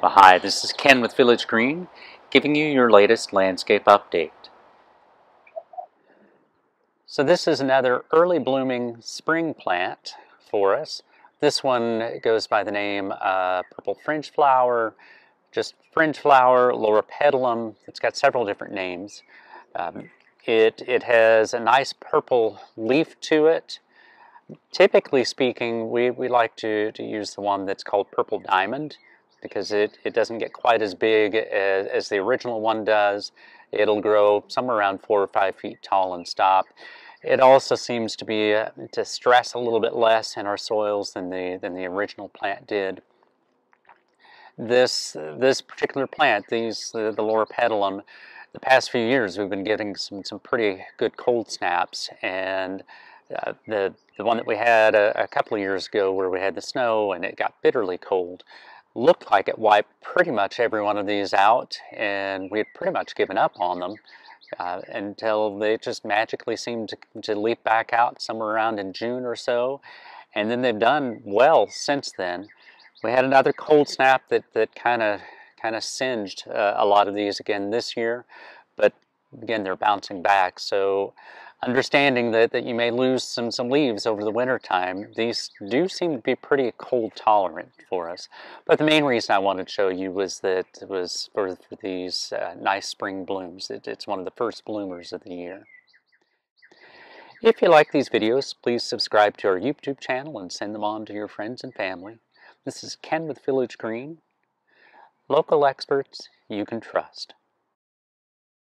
Well, hi, this is Ken with Village Green, giving you your latest landscape update. So this is another early blooming spring plant for us. This one goes by the name Purple Fringe Flower, just Fringe Flower, Loropetalum. It's got several different names. It has a nice purple leaf to it. Typically speaking, we like to use the one that's called Purple Diamond, because it doesn't get quite as big as the original one does. It'll grow somewhere around 4 or 5 feet tall and stop. It also seems to be to stress a little bit less in our soils than the original plant did. This particular plant, the Loropetalum, the past few years we've been getting some pretty good cold snaps, and the one that we had a couple of years ago where we had the snow and it got bitterly cold looked like it wiped pretty much every one of these out, and we had pretty much given up on them until they just magically seemed to leap back out somewhere around in June or so, and then they've done well since then. We had another cold snap that kind of singed a lot of these again this year, but again they're bouncing back. So understanding that you may lose some leaves over the winter time, these do seem to be pretty cold tolerant for us. But the main reason I wanted to show you was that it was for these nice spring blooms. It's one of the first bloomers of the year. If you like these videos, please subscribe to our YouTube channel and send them on to your friends and family. This is Ken with Village Green. Local experts you can trust.